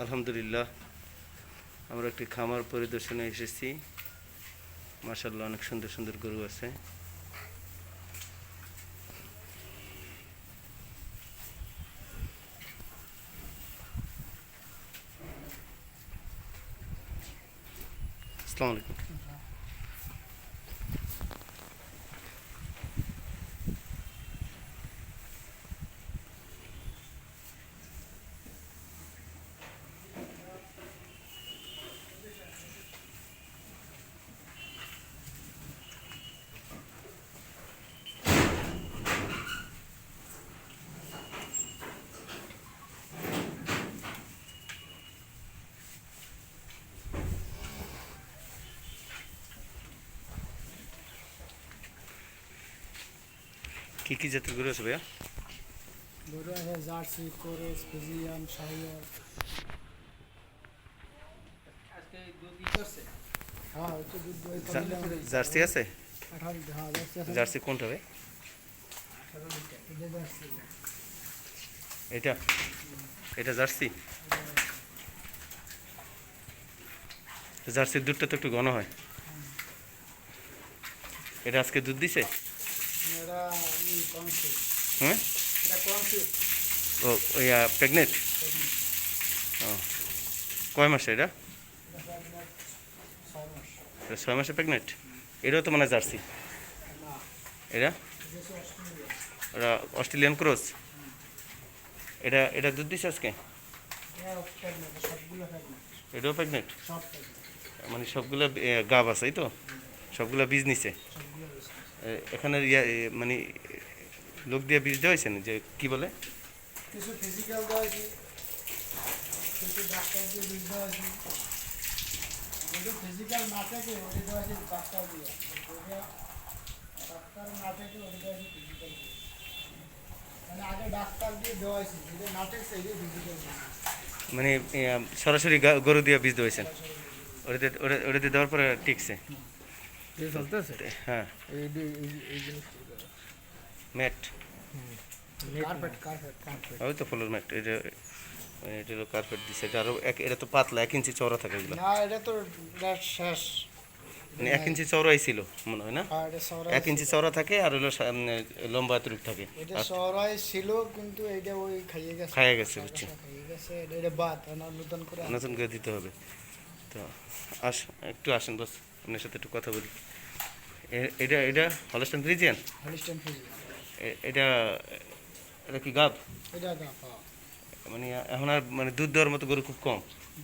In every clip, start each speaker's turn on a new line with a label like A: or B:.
A: আলহামদুলিল্লাহ, আমরা একটি খামার পরিদর্শনে এসেছি। মাশাআল্লাহ, অনেক সুন্দর সুন্দর গরু আছে। আসসালামু আলাইকুম। কি কি জাতের গরু আছে ভাইয়া?
B: গরু আছে জার্সি, কোরেস, ফিজিয়ান, শাহিওয়াল।
C: আজকে দুধ দিতেছে।
B: হ্যাঁ, হচ্ছে দুধ দই কম।
A: জার্সি আছে?
B: 18 হ্যাঁ, জার্সি আছে।
A: জার্সি কোনটা ভাই?
C: 18 লিটার।
B: এটা জার্সি।
A: এটা এটা জার্সি। জার্সির দুধটা তো একটু ঘন হয়। এটা আজকে দুধ দিছে?
B: এরা কনসিভ।
A: হ্যাঁ,
B: এটা কনসিভ।
A: ও ওই প্রেগনেন্ট। ও, কয় মাসে এটা?
B: এটা 6 মাস।
A: এটা 6 মাসে প্রেগনেন্ট। এটাও তো মানে জার্সি।
B: না,
A: এটা
B: এটা হচ্ছে অস্ট্রেলিয়া।
A: ওরা অস্ট্রেলিয়ান ক্রস। এটা এটা দুধ দিছে আজকে?
B: এটা প্রেগনেন্ট, সবগুলো প্রেগনেন্ট।
A: এটাও প্রেগনেন্ট,
B: সব প্রেগনেন্ট।
A: মানে সবগুলো গাব আছে, এই তো সবগুলো বীজ নিছে।
B: সবগুলো বেশি।
A: এখানে মানে লোক দিয়ে বীজ দেওয়া হয়েছে না, যে কি বলে
B: কিছু ফিজিক্যাল দেওয়া আছে, কিছু ডাক্তার দিয়ে বীজ দেওয়া আছে। যদি ফিজিক্যাল না থাকে ওটা দেওয়া আছে ডাক্তার দিয়ে। ওটা ডাক্তার না থাকে ওটা দেওয়া আছে ফিজিক্যাল দিয়ে। মানে আগে ডাক্তার দিয়ে দেওয়া হয়েছে, যেটা না থাকছে এটা ফিজিক্যাল দিয়ে।
A: মানে সরাসরি গরু দিয়ে বীজ দেওয়া হয়েছেন? ওটাতে দেওয়ার পরে টিকছে?
C: চলতেছে।
A: হ্যাঁ,
C: এই জিনিসটা
A: ম্যাট।
B: Carpet carpet carpet.
A: ওই তো ফলোর ম্যাট। এটা এটা হলো কার্পেট দিচ্ছে। এটা আরও এটা তো পাতলা, 1 ইঞ্চি চওড়া থাকে এগুলো।
B: না, এটা তো শেষ।
A: মানে 1 ইঞ্চি চওড়াই ছিল মনে হয় না?
B: আর এটা সরাই
A: 1 ইঞ্চি চওড়া থাকে, আর হলো লম্বা এতটুকু থাকে।
B: এটা সরাই ছিল, কিন্তু এটা ওই খাইয়ে গেছে।
A: খাইয়ে গেছে, বুঝছি।
B: খাইয়ে গেছে, এটা বাদ নতুন করে
A: নতুন করে দিতে হবে তো। একটু আসেন বস, আপনার সাথে একটু কথা বলি। এটা এটা হলস্টাইন ফ্রিজিয়ান।
B: Holstein Friesian.
A: এটা এটা কি গাব?
B: এটা গাপা।
A: মানে এখন আর মানে দুধ দেওয়ার মতো গরু খুব কম।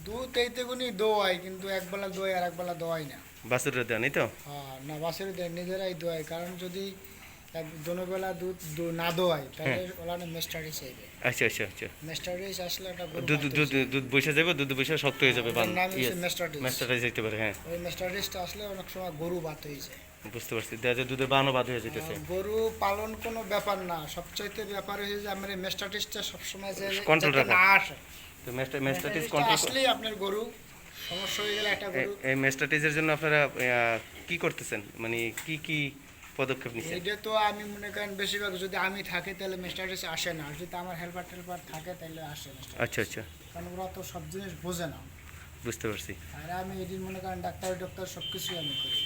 B: দুধ এইতে গুনি দোয়াই, কিন্তু একবেলা দোয়াই আর একবেলা দোয়াই না।
A: বাছুরের দেওয়া নেই তো?
B: হ্যাঁ, না বাসের দেয়, নিজেরাই দোয়াই। কারণ যদি দোনোবেলা দুধ না দোয়াই তাহলে ওলা মেস্টারিস আইবে।
A: আচ্ছা আচ্ছা আচ্ছা।
B: মেস্টারিস আসলে একটা গরু
A: দুধ দুধ দুধ বসে যাবে, দুধ বসে শক্ত হয়ে যাবে।
B: ওটার নাম হচ্ছে মেস্টারিস।
A: ম্যাস্টারাইজ যেতে পারে, হ্যাঁ।
B: ওই মেস্টারিসটা আসলে অনেক সময় গরু বাত হয়ে যায়।
A: বুঝতে পারছি, দেখা যায় দুধের বানও বাদ হয়ে যেতেছে।
B: গরু পালন কোনো ব্যাপার না, সবচাইতে ব্যাপার হয়েছে যে আমার এই মেস্টারিসটা সবসময়
A: কন্ট্রোল
B: যাতে
A: রাখা।
B: না আসে।
A: তো ম্যাস্টারাইজ
B: মেস্টারিসটা
A: কন্ট্রোল।
B: আসলেই আপনার গরু সমস্যা হয়ে গেলে একটা গরু।
A: এই ম্যাস্টারাইজের জন্য আপনারা কি করতেছেন, মানে কি কি পদক্ষেপ নিচ্ছেন?
B: এইটা তো আমি মনে করেন বেশিরভাগ যদি আমি থাকি তাহলে মেস্টারিস আসে না, আর যদি আমার হেল্পার টেল্পার থাকে তাহলে আসে মেস্টারিস।
A: আচ্ছা আচ্ছা,
B: কারণ ওরা তো সব জিনিস বোঝে না।
A: বুঝতে পারছি।
B: আর আমি এদিন মনে করেন ডাক্তার সব কিছুই আমি করি।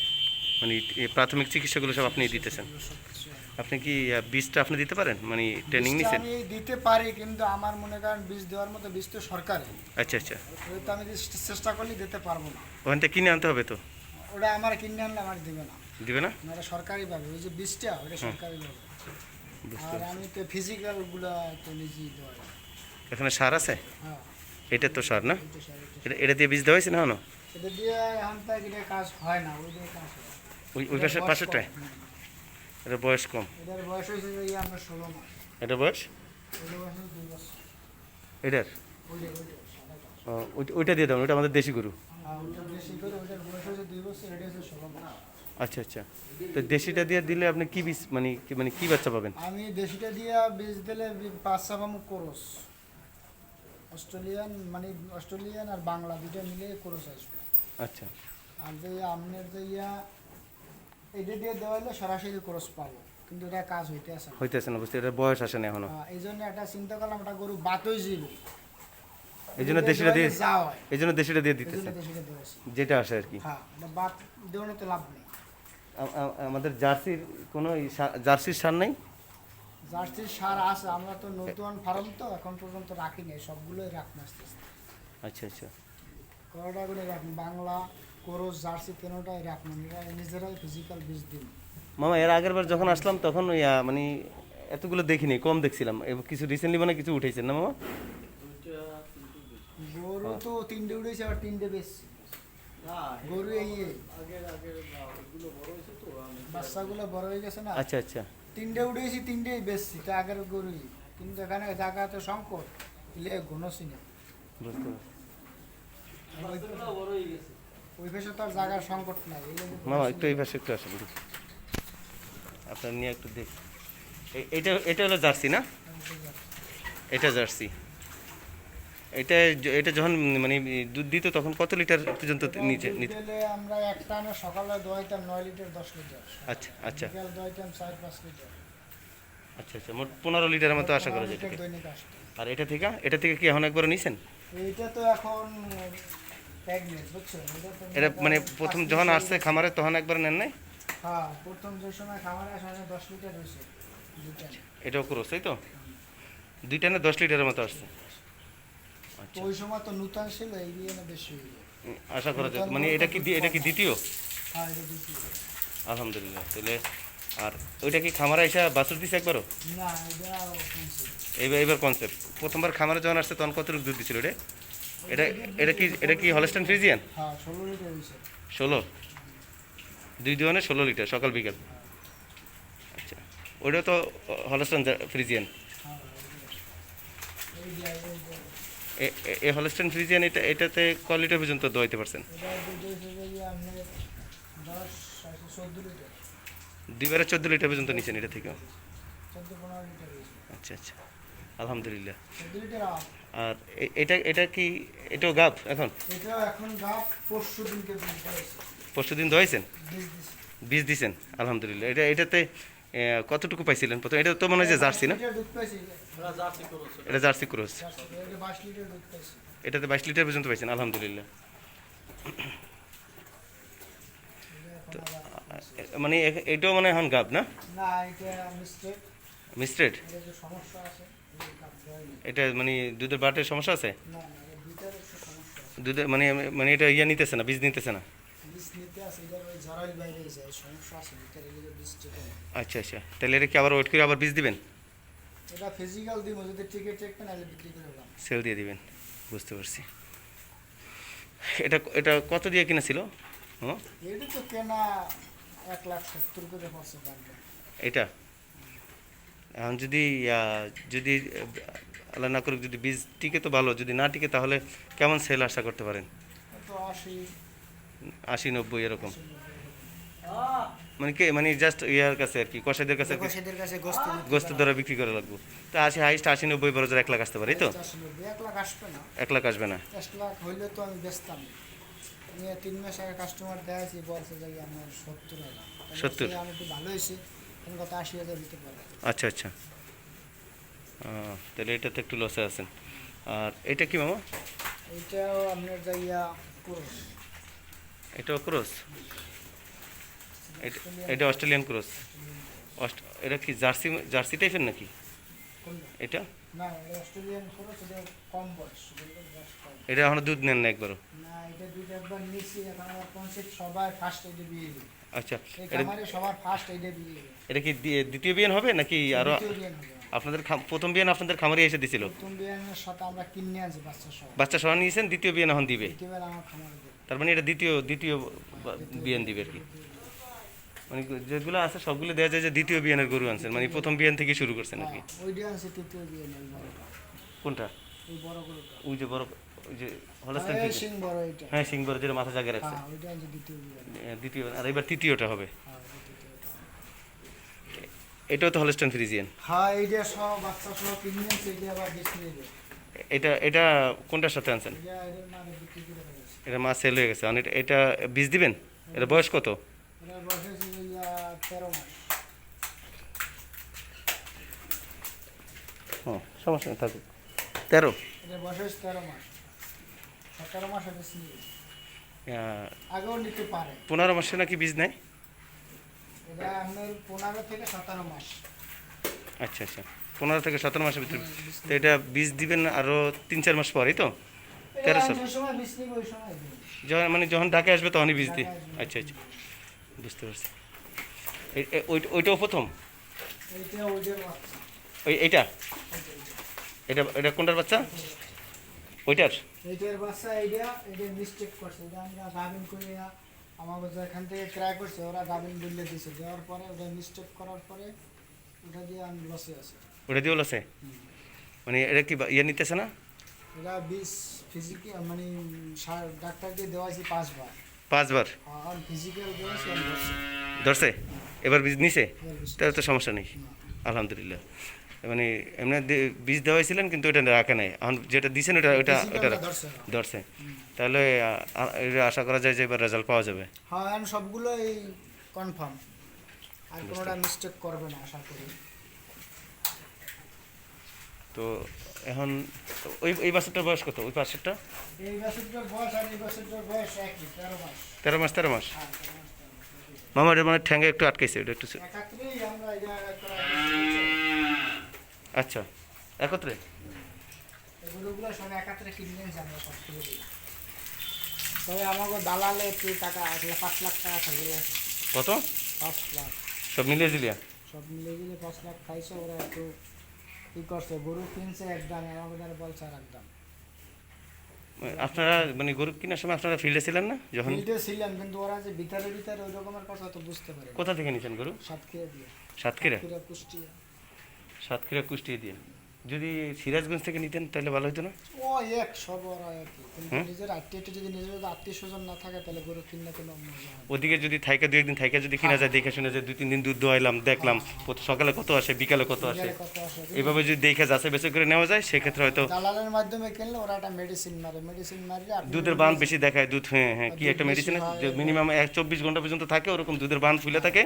A: মানে এই প্রাথমিক চিকিৎসাগুলো সব আপনি দিতেছেন?
B: সব কিছুই আমি।
A: আপনি কি বীজটা আপনি দিতে পারেন, মানে ট্রেনিং
B: বীজটা
A: নিছেন?
B: আমি দিতে পারি, কিন্তু আমার মনে করেন বীজ দেওয়ার মতো বীজ তো সরকারি।
A: আচ্ছা আচ্ছা,
B: ওটা তো আমি চেষ্টা করলে দিতে পারবো না।
A: ওখান থেকে কিনে আনতে হবে তো?
B: ওটা আমার কিনে আনলে আমার দিবে না।
A: দিবে না?
B: ওটা সরকারি পাবে, ওই যে বীজটা ওটা সরকারি পাবে।
A: বুঝতে
B: আর
A: পারছি।
B: আমি তো ফিজিক্যালগুলো তো নিজেই দেওয়া।
A: এখানে সার আছে?
B: হ্যাঁ,
A: এটা তো সার না?
B: এটা স্যার,
A: এটা দিয়ে বীজ দেওয়া হয়েছে না? হনো
B: এটা দিয়ে এখন তাই এটা কাজ হয় না, ওই দিয়ে কাজ হয়।
A: ওই পাশে পাশেরটায়? এটা বয়স কম।
B: এটার বয়স হয়েছে যে আমরা 16 মাস।
A: এটা বয়স
B: এটা বয়স হয়েছে 2 বছর।
A: এটার?
B: ওইটা সাদা কাজ।
A: ওইটা দিয়ে দাও, ওইটা আমাদের দেশি গরু।
B: আর ওইটা বেশি করে, ওইটার বয়স হয়েছে 2 বছর, এটা হচ্ছে 16 মাস।
A: আচ্ছা আচ্ছা, তো দেশিটা দিয়ে দিলে আপনি কি বীজ, মানে কি বাচ্চা পাবেন?
B: আমি দেশিটা দিয়ে বীজ দিলে 5 পামু কোরস। অস্ট্রেলিয়ান আর বাংলা দুটো মিলে কোরস আসবে।
A: আচ্ছা,
B: আর যে আপনার যে এটা দিয়ে দেওয়া হলে সরাসরি কোরস পাবো, কিন্তু এটা কাজ হইতে আসে না।
A: হইতেছে না, বুঝতে? এটা বয়স আসে না এখনো।
B: এই জন্য একটা চিন্তা করলাম, একটা গরু বাতই যাবে,
A: এই জন্য দেশিটা দিয়ে
B: যা হয়
A: এই জন্য দেশিটা দিয়ে
B: এই জন্য
A: দিতেছেন
B: দেশিটা দিয়েছি।
A: যেটা আসে আর কি।
B: হ্যাঁ এটা বাদ দেওয়ানো তো লাভ নেই।
A: আমাদের জার্সির কোনো জার্সির সার নেই?
B: জার্সির সার আছে, আমরা তো নতুন ফার্ম তো এখন পর্যন্ত রাখি নাই, সবগুলোই রাখবো আস্তে আস্তে।
A: আচ্ছা আচ্ছা।
B: কয়টা করে রাখুন, বাংলা ক্রস জার্সি তিনটাই রাখুন, এরা নিজেরাই ফিজিক্যাল বীজ দিন।
A: মামা এর আগের বার যখন আসলাম তখন ওই মানে এতগুলো দেখিনি, কম দেখছিলাম। কিছু রিসেন্টলি মানে কিছু উঠেছেন না মামা?
B: গরু তো 3টে উঠেছে, আবার 3টে বেশি গরু এই বাচ্চাগুলো বড় হয়ে গেছে না,
A: আচ্ছা আচ্ছা।
B: 3টে উঠেছি, 3টেই বেশি, তা আগের গরুই। কিন্তু এখানে জায়গা তো সংকট, এলে ঘনছি না,
A: বুঝতে পারছি।
B: ওই পাশে তো আর জায়গার সংকট নাই। এই জন্য
A: মামা একটু এই পাশে একটু আসুন, আপনার নিয়ে একটু দেখ। এটা এটা হলো জার্সি না? এটা জার্সি। এটা যখন মানে দুধ দিত তখন কত লিটার পর্যন্ত নিচে নিতে?
B: বিকেলে আমরা এক টানে সকালে দোয়াইতাম 9 লিটার 10 লিটার,
A: আচ্ছা আচ্ছা
B: বিকেল দোয়াইতাম 4-5 লিটার,
A: আচ্ছা আচ্ছা, মোট 15 লিটারের মতো আশা করা
B: 15
A: যায়
B: লিটার
A: এটাকে।
B: দৈনিক আসতো।
A: আর এটা থেকে কি এখন একবার নিছেন?
B: এইটা তো এখন প্রেগনেন্ট, বুঝছো?
A: এটা মানে প্রথম যখন আসছে খামারে তখন একবার নেন নাই?
B: হ্যাঁ, প্রথম যে সময় খামারে আসা 10 লিটার হয়েছে দুটা।
A: এটাও ক্রস তাই তো? দুইটা না 10 লিটারের মতো আসছে। আচ্ছা,
B: ওই সময় তো নূতন ছিল, এই দিয়ে না বেশি হয়ে যায়।
A: আশা করা যায়। মানে এটা কি দ্বিতীয়?
B: হ্যাঁ এটা দ্বিতীয়।
A: আলহামদুলিল্লাহ। তাহলে আর ওইটা কি খামারে এসে বাছুর দিছে একবারও?
B: না এটা কমছে।
A: এইবার কনসেপ্ট। প্রথমবার খামারে যখন আসছে তখন কতটুকু দুধ দিছিল এটা? এটা কি হলস্টাইন ফ্রিজিয়ান?
B: হ্যাঁ 16 লিটার হয়েছে।
A: 16? দুই দোয়ানে 16 লিটার সকাল বিকাল। আচ্ছা, ওইটাও তো হলস্টাইন ফ্রিজিয়ান।
B: হ্যাঁ এই দিয়ে
A: এই হলস্টাইন ফ্রিজিয়ান এটাতে ক লিটার পর্যন্ত দোয়াইতে পারছেন?
B: এটা দুধ হয়েছে যে আপনার 14 লিটার,
A: দুইবারে 14 লিটার পর্যন্ত নিছেন এটা থেকে?
B: 14-15 লিটার হয়েছে।
A: আচ্ছা আচ্ছা, আলহামদুলিল্লাহ।
B: 14 লিটার আপ।
A: আর এটা কি এটাও গাব এখন?
B: এটা এখন গাছ 400 দিনকে বীজ হয়েছে,
A: পরশুদিন দোয়াইছেন?
B: বীজ দিছে।
A: বীজ দিছেন? আলহামদুলিল্লাহ। এটাতে কতটুকু পাইছিলেন প্রথম? এটা তো মনে হয় যে জার্সি না?
B: লিটার দুধ পাইছে,
A: এটা জার্সি ক্রস।
B: জার্সি, এটা 22 লিটার দুধ পাইছে।
A: এটাতে 22 লিটার পর্যন্ত পাইছেন? আলহামদুলিল্লাহ।
B: এটা এখন আবার
A: মানে এটাও মানে এখন গাব না?
B: না, এটা মিস্টেক,
A: মিস্ট্রেড?
B: এটা যে সমস্যা আছে এই কাজ দেয়নি।
A: এটা মানে দুধের বাটের সমস্যা আছে?
B: না না, এটা দুইটার একটু সমস্যা আছে,
A: দুধে মানে মানে এটা নিতেছে না, বীজ নিতেছে না?
B: বীজ নিতে আছে, এটার ওই জরাইল বাইরে যায়, সমস্যা আছে ভিতরে, এদিকে বীজ টিকে না।
A: আচ্ছা আচ্ছা, তাহলে এটা কি আবার ওয়েট করে আবার বীজ দিবেন?
B: এটা ফিজিক্যাল দিব, যদি টিকে চেক নাহলে বিক্রি করে দাম।
A: সেল দিয়ে দিবেন, বুঝতে পারছি। এটা কত দিয়ে কিনেছিল? হ্যাঁ,
B: এটা তো কেনা 1,70,000 করে পড়ছে পারবে।
A: এটা এখন যদি যদি আল্লাহ না করুক যদি বীজ টিকে তো ভালো, যদি না টিকে তাহলে কেমন সেল আশা করতে পারেন?
B: তো 80,
A: 80-90 এরকম?
B: 90।
A: মানে মানে জাস্ট ইয়ার কাছে আর কি, কসাইদের কাছে আর কি,
B: কষাইদের কাছে গোস্ত দিতে
A: গোস্ত দ্বারা বিক্রি করে লাগবো। তো 80 হাইস্ট 80-90 বড় 1 লাখ আসতে পারে, এই তো?
B: 1 লাখ আসবে না,
A: 1 লাখ আসবে না?
B: 1 লাখ হইলে তো আমি বেচতাম। আমি 3 মাস আগে কাস্টমার দেখাইছি, বলছে যে আমার 70,000।
A: 70?
B: আমি একটু ভালো হয়েছে, আমি কত 80,000 দিতে পারে।
A: আচ্ছা আচ্ছা, তাহলে এটাতে একটু লসে আছেন। আর এটা কি মামা?
B: এইটাও আপনার যাইয়া ক্রস,
A: এটাও ক্রস? এটা অস্ট্রেলিয়ান ক্রস? এটা কি জার্সি টাইপের নাকি
B: কোনটা?
A: এটা?
B: না এটা অস্ট্রেলিয়ান ক্রস, এটা কম বয়স, এগুলো বয়স কম।
A: এটা এখনো দুধ নেন না একবারও?
B: না এটা দুইটা একবার নিছি, এখন আমার কনসেপ্ট সবার ফার্স্ট এটা বিয়ে দিবে।
A: আচ্ছা,
B: এই
A: এটা
B: খামারে সবার ফার্স্ট এটা বিয়ে দিবে।
A: এটা কি দ্বিতীয় বিয়ান হবে নাকি আরো?
B: দ্বিতীয় বিয়ে হবে।
A: আপনাদের প্রথম বিয়ান আপনাদের খামারে এসে দিছিল?
B: প্রথম বিয়ানের সাথে আমরা কিনে আনছি বাচ্চা সহ।
A: বাচ্চা সহ নিয়েছেন, দ্বিতীয় বিয়ান এখন দিবে?
B: দ্বিতীয়বার আমার খামারে দেবে।
A: তার মানে এটা দ্বিতীয় বিয়ান দিবে আর কি? মানে যেগুলো আছে সবগুলো দেওয়া যায় যে দ্বিতীয় বিয়ানের গরু আনছেন, মানে প্রথম বিয়ান থেকে শুরু করছেন আর কি?
B: হ্যাঁ, ওইটা আনছি তৃতীয় বিয়ে নেই বড়টা।
A: কোনটা?
B: ওই বড় গরুটা।
A: ওই যে বড়, ওই যে হলস্টাইন
B: এই
A: ফ্রিজিয়ান?
B: সিং বড় এটা।
A: হ্যাঁ, সিং বড়, যেটা মাথা জায়গায় রাখছে।
B: হ্যাঁ ওইটা আনছি দ্বিতীয় বিয়ে।
A: দ্বিতীয়, আর এবার তৃতীয়টা হবে।
B: হ্যাঁ ওই তৃতীয়টা।
A: এটাও তো হলস্টাইন ফ্রিজিয়ান?
B: হ্যাঁ এইটা সহ বাচ্চা সহ কিনে আনছি, এটা আবার বেশি নেবে।
A: এটা কোনটার সাথে আনছেন?
B: এটা এর মানে বিক্রি করে ফেলেছি।
A: এটা মাছ সেল হয়ে গেছে। আর এটা বীজ দিবেন? এটা বয়স কত?
B: এটা বয়স হয়েছে যে 13 মাস।
A: হ্যাঁ, সমস্যা নেই, থাকুক। 13?
B: এটা বয়স হয়েছে 13 মাস। 17 মাসে বীজ নিয়ে আগেও নিতে পারে।
A: 15 মাসে নাকি বীজ নেয়?
B: এটা আপনার 15 থেকে 17 মাস।
A: আচ্ছা আচ্ছা, 15 থেকে 17 মাসের ভিতরে।
B: বীজ
A: তো এটা বীজ দিবেন আরও 3-4 মাস পরেই তো?
B: এটা
A: 13
B: যে সময় বীজ নিব ওই সময় দিন।
A: যখন মানে যখন ডাকে আসবে তখনই বীজ দিই।
B: ঢাকায় আসবে।
A: আচ্ছা আচ্ছা, বুঝতে পারছি। ওইটাও প্রথম?
B: এইটা ওইটার বাচ্চা।
A: এইটা এটা এটা কোনটার বাচ্চা? ওইটার?
B: এইটার বাচ্চা এইটা মিস্টেক করছে। এটা আমরা গাভিন করে আমাকে যেখান থেকে ক্রয় করছে ওরা গাভিন বললে দিছে, দেওয়ার পরে ওটা মিস্টেক করার পরে ওটা দিয়ে আমি লসে আছে।
A: ওটা দিয়েও আছে? মানে এটা কি ইয়ে নিতেছে না?
B: এটা বীজ ফিজিক্যাল মানে ডাক্তার দিয়ে দেওয়া হয়েছে 5 বার।
A: 5 বার
B: আর ফিজিক্যাল দেওয়া হয়েছে আমি ধরছি।
A: ধরছে? এবার বীজ নিছে?
B: এবার বীজ
A: তাহলে তো সমস্যা নেই,
B: না।
A: আলহামদুলিল্লাহ। মানে এমনি বীজ দেওয়া হয়েছিলেন কিন্তু ওটা রাখে নাই, এখন যেটা দিছেন ওটা ওটা ওটা
B: Physical টা ধরছে না।
A: ধরছে। তাহলে এটা আশা করা যায় যে এবার রেজাল্ট পাওয়া যাবে।
B: হ্যাঁ এখন সবগুলোই কনফার্ম, আর কোনোটা মিস্টেক করবে না আশা করি।
A: তো এখন ওই বাচ্চাটার বয়স কত? ওই পাশেরটা?
B: এই বছরটার বয়স আর এই বছরটার বয়স একই, 13 মাস।
A: 13 মাস? 13 মাস?
B: হ্যাঁ 13 মাস, 13 মাস।
A: মামা এটা মানে ঠ্যাঙ্গে একটু আটকাইছে, ওটা একটু
B: একাত্রেই আমরা এটা একটা
A: আচ্ছা একত্রে।
B: এগুলোগুলো সব একাত্রে কিনে নিয়েছি আমরা সব করে দিই। তবে আমাকে দালালে একটু টাকা 5 লাখ টাকা খাইয়ে আছে।
A: কত?
B: 5 লাখ
A: সব মিলিয়ে দিলিয়া?
B: সব মিলে দিলে 5 লাখ খাইছে। ওরা একটু কি করছে, গরু কিনছে এক দাম, আমাকে দ্বারা বলছে আর এক দাম।
A: আপনারা মানে গরু কেনার সময় আপনারা ফিল্ডে ছিলেন না যখন?
B: ফিল্ডে ছিলাম কিন্তু ওরা যে ভিতরে ভিতরে ওই রকমের কথা তো বুঝতে পারে।
A: কোথা থেকে নিয়েছেন গরু?
B: সাতক্ষীরা দিয়ে।
A: সাতক্ষীরা?
B: কুষ্টিয়া।
A: সাতক্ষীরা কুষ্টিয়া দিয়ে। যদি সিরাজগঞ্জ থেকে নিতেন তাহলে ভালো হতো না?
B: ও এক সব ওরা একই, কিন্তু নিজের আত্মীয় যদি নিজের আত্মীয় স্বজন না থাকে তাহলে গরু কিনলে কোনো মজা হয় না।
A: ওদিকে যদি থাইকা 2-1 দিন থাইকা যদি কিনা যায়, দেখে শুনে যায় 2-3 দিন দুধ দোয়াইলাম, দেখলাম সকালে কত আসে বিকালে কত আসে,
B: বিকেলে কত আসে।
A: এইভাবে যদি দেখে যাচাই বাছাই করে নেওয়া যায় সেক্ষেত্রে হয়তো
B: দালালের মাধ্যমে কিনলে ওরা একটা মেডিসিন মারে, মেডিসিন মারলে আপনি
A: দুধের বান বেশি দেখায়। দুধ হ্যাঁ হ্যাঁ কি
B: দুধ
A: একটা
B: বেশি
A: মেডিসিন
B: হয়,
A: যে মিনিমাম 24 ঘন্টা পর্যন্ত থাকে, ওরকম দুধের বান ফুলে থাকে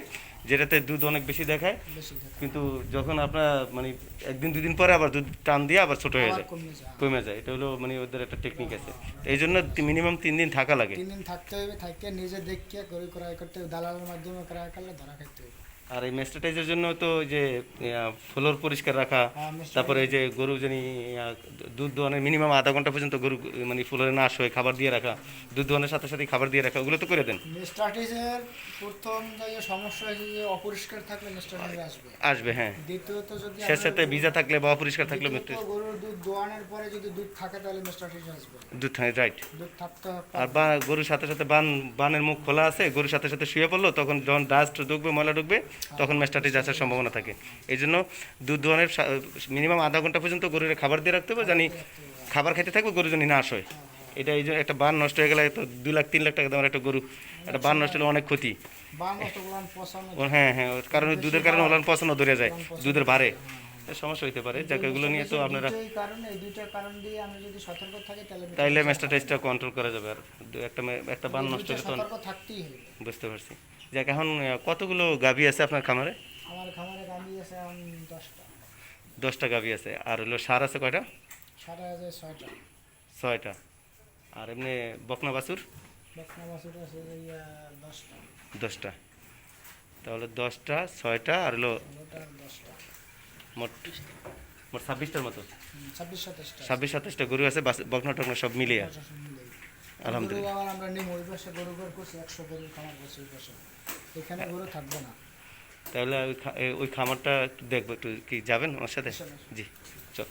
A: যেটাতে দুধ অনেক বেশি দেখায়।
B: বেশি দেখা
A: কিন্তু যখন আপনার মানে 1-2 দিন পরে আবার দুধ টান দিয়ে আবার ছোট হয়ে যায়,
B: কমে যায়।
A: কমে যায়। এটা হলো মানে ওদের একটা টেকনিক আছে। এই জন্য মিনিমাম 3 দিন থাকা লাগে।
B: 3 দিন থাকতে হবে, থাকতে নিজে দেখে গরু ক্রয় করতে হবে, দালালের মাধ্যমে ক্রয় করলে ধরা খাইতে হবে।
A: আর এই মেস্টাটাইজের জন্য তো ওই যে ফ্লোর পরিষ্কার রাখা,
B: Mastitis-
A: তারপরে এই যে গরু জানি দুধ দোয়ানোর মিনিমাম আধা ঘন্টা পর্যন্ত গরু মানে ফ্লোরে না আসে খাবার দিয়ে রাখা, দুধ দোয়ানোর সাথে সাথে খাবার দিয়ে রাখা, ওগুলো তো করে দেন।
B: মেস্টাটিসের প্রথম যে সমস্যা হয়েছে যে অপরিষ্কার থাকলে মেস্টাটিস আসবে।
A: আসবে হ্যাঁ।
B: দ্বিতীয়ত যদি
A: সে সাথে ভিজা থাকলে বা অপরিষ্কার থাকলে
B: দ্বিতীয়ত গরুর দুধ দোয়ানোর পরে যদি দুধ থাকে তাহলে মেস্টাটিস আসবে।
A: দুধ রাইট।
B: দুধ থাকতে হবে।
A: আর গরুর সাথে সাথে বানের মুখ খোলা আছে, গরুর সাথে সাথে শুয়ে পড়লো, তখন যখন ডাস্ট ঢুকবে ময়লা ঢুকবে তখন মেস্টাটিস আসার সম্ভাবনা থাকে। এই জন্য দুধ দোয়ানোর মিনিমাম আধা ঘন্টা পর্যন্ত গরুর খাবার দিয়ে রাখতে হবে, জানি খাবার খেতে থাকবে গরু জানি না আসে। এটা এই জন্য একটা বান নষ্ট হয়ে গেলে তো 2-3 লাখ টাকা দামের একটা গরু, একটা বান নষ্ট হলে অনেক ক্ষতি।
B: বান অতগুলান পছন্দ
A: হ্যাঁ হ্যাঁ, ওর কারণে দুধের কারণে ওলান পছন্দ ধরে যায়, দুধের ভারে সমস্যা হইতে পারে। যাকে এগুলো নিয়ে তো আপনারা
B: এই দুইটা কারণ দিয়ে আমরা যদি সতর্ক থাকি
A: তাইলে মেস্টাটাইজটা কন্ট্রোল করা যাবে। আর একটা বান নষ্ট হলে তো
B: সতর্ক থাকতেই হবে।
A: বুঝতে পারছি। যাক এখন কতগুলো গাভী আছে আপনার খামারে?
B: আমার খামারে গাভী আছে এখন 10টা।
A: 10টা গাভী আছে। আর হলো সার আছে কয়টা?
B: সারা আছে 6টা।
A: 6টা। আর এমনি বকনা বাছুর?
B: বকনা বাছুর আছে 10টা।
A: 10টা। তাহলে 10টা, 6টা আর হলো
B: ওটার 10টা।
A: মোট 26টার মতো।
B: 26-27টা।
A: 26-27টা গরু আছে বকনা টকনা সব মিলিয়ে। আলহামদুলিল্লাহ।
B: গরু আবার আমরা নিম ওই পাশে গরু করছি 100 গরুর খামার করছি ওই পাশে। এখানে গরু থাকবে না।
A: তাহলে ওই খামারটা একটু দেখবো, একটু কি যাবেন আমার সাথে?
B: আসেন, আসেন।
A: জি চল।